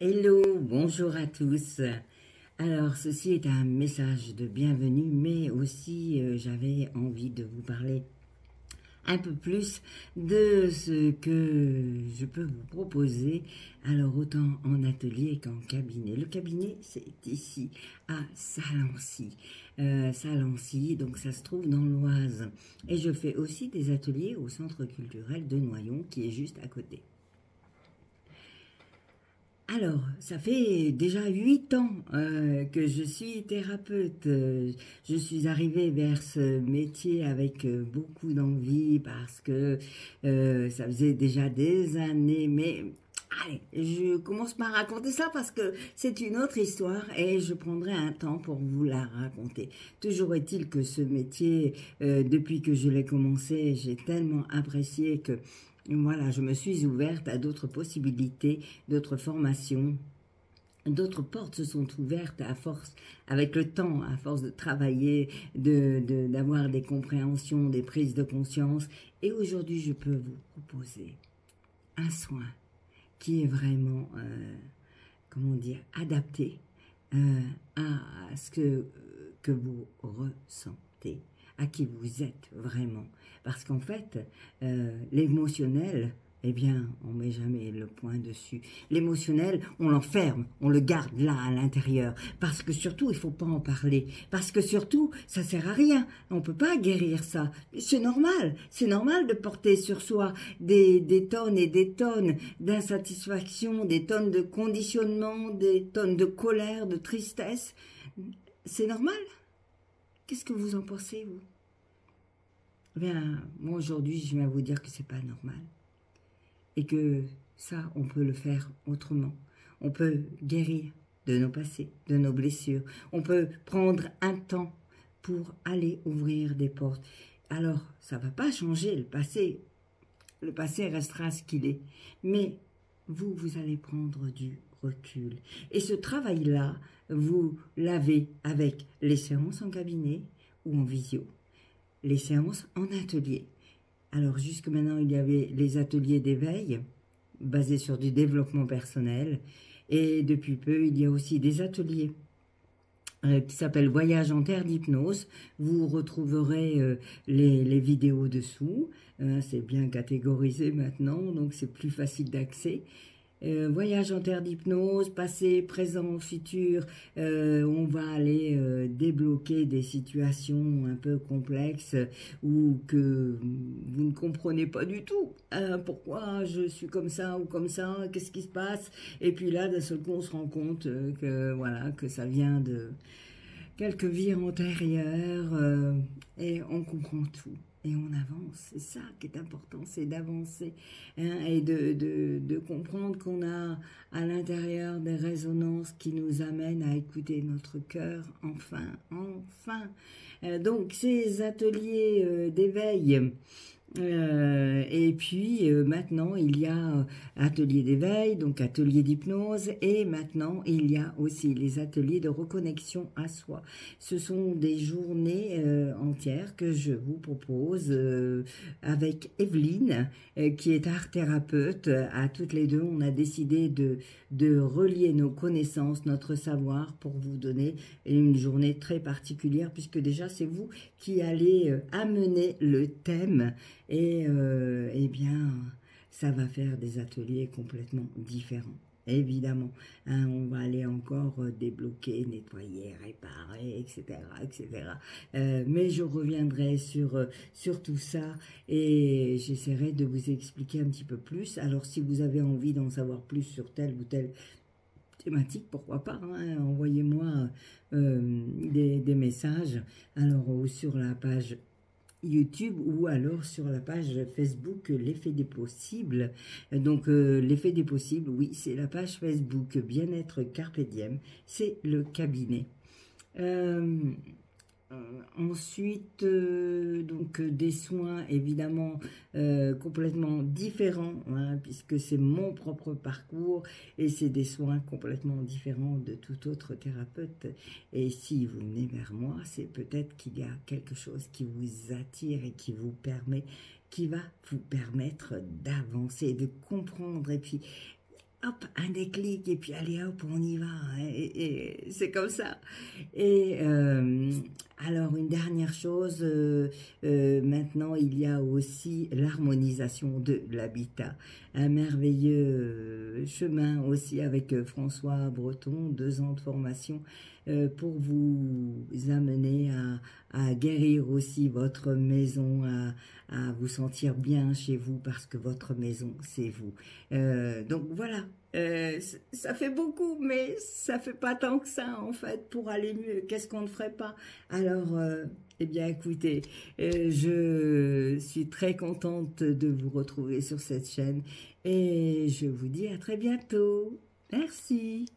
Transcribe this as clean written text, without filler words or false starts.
Hello, bonjour à tous. Alors, ceci est un message de bienvenue, mais aussi j'avais envie de vous parler un peu plus de ce que je peux vous proposer, alors autant en atelier qu'en cabinet. Le cabinet, c'est ici, à Salancy. Salancy, donc ça se trouve dans l'Oise. Et je fais aussi des ateliers au Centre culturel de Noyon, qui est juste à côté. Alors, ça fait déjà 8 ans que je suis thérapeute. Je suis arrivée vers ce métier avec beaucoup d'envie parce que ça faisait déjà des années. Mais allez, je commence par raconter ça parce que c'est une autre histoire et je prendrai un temps pour vous la raconter. Toujours est-il que ce métier, depuis que je l'ai commencé, j'ai tellement apprécié que voilà, je me suis ouverte à d'autres possibilités, d'autres formations. D'autres portes se sont ouvertes à force, avec le temps, à force de travailler, d'avoir des compréhensions, des prises de conscience. Et aujourd'hui, je peux vous proposer un soin qui est vraiment, comment dire, adapté à ce que vous ressentez, à qui vous êtes vraiment. Parce qu'en fait, l'émotionnel, eh bien, on met jamais le point dessus. L'émotionnel, on l'enferme, on le garde là, à l'intérieur. Parce que surtout, il faut pas en parler. Parce que surtout, ça sert à rien. On peut pas guérir ça. C'est normal. C'est normal de porter sur soi des tonnes et des tonnes d'insatisfaction, des tonnes de conditionnement, des tonnes de colère, de tristesse. C'est normal. Qu'est-ce que vous en pensez, vous? Eh bien, moi aujourd'hui, je viens vous dire que c'est pas normal. Et que ça, on peut le faire autrement. On peut guérir de nos passés, de nos blessures. On peut prendre un temps pour aller ouvrir des portes. Alors, ça ne va pas changer le passé. Le passé restera ce qu'il est. Mais vous allez prendre du recul. Et ce travail-là, vous l'avez avec les séances en cabinet ou en visio. Les séances en atelier. Alors, jusque maintenant, il y avait les ateliers d'éveil, basés sur du développement personnel. Et depuis peu, il y a aussi des ateliers qui s'appellent Voyage en terre d'hypnose. Vous retrouverez les vidéos dessous. C'est bien catégorisé maintenant, donc c'est plus facile d'accès. Voyage en terre d'hypnose, passé, présent, futur, on va aller débloquer des situations un peu complexes ou que vous ne comprenez pas du tout. Pourquoi je suis comme ça ou comme ça, qu'est-ce qui se passe? Et puis là, d'un seul coup, on se rend compte que, voilà, que ça vient de quelques vies antérieures et on comprend tout. Et on avance, c'est ça qui est important, c'est d'avancer et de comprendre qu'on a à l'intérieur des résonances qui nous amènent à écouter notre cœur, enfin. Donc ces ateliers d'éveil, et puis maintenant il y a atelier d'éveil, donc atelier d'hypnose, et maintenant il y a aussi les ateliers de reconnexion à soi. Ce sont des journées entières que je vous propose avec Evelyne, qui est art thérapeute. À toutes les deux, on a décidé de relier nos connaissances, notre savoir, pour vous donner une journée très particulière, puisque déjà c'est vous qui allez amener le thème. Et eh bien, ça va faire des ateliers complètement différents. Évidemment, hein, on va aller encore débloquer, nettoyer, réparer, etc. Mais je reviendrai sur tout ça et j'essaierai de vous expliquer un petit peu plus. Alors, si vous avez envie d'en savoir plus sur telle ou telle thématique, pourquoi pas, hein, envoyez-moi des messages. Alors, sur la page YouTube ou alors sur la page Facebook l'effet des possibles. Donc l'effet des possibles, oui, c'est la page Facebook Bien-être Carpe Diem, c'est le cabinet. Ensuite, donc des soins évidemment complètement différents, hein, puisque c'est mon propre parcours et c'est des soins complètement différents de tout autre thérapeute. Et si vous venez vers moi, c'est peut-être qu'il y a quelque chose qui vous attire et qui va vous permettre d'avancer, de comprendre et puis hop, un déclic, et puis allez hop, on y va, et c'est comme ça. Et alors, une dernière chose, maintenant, il y a aussi l'harmonisation de l'habitat. Un merveilleux chemin aussi avec François Breton, 2 ans de formation pour vous amener à guérir aussi votre maison, à vous sentir bien chez vous parce que votre maison, c'est vous. Donc voilà, ça fait beaucoup, mais ça fait pas tant que ça en fait pour aller mieux. Qu'est-ce qu'on ne ferait pas? Alors, eh bien écoutez, je suis très contente de vous retrouver sur cette chaîne et je vous dis à très bientôt. Merci.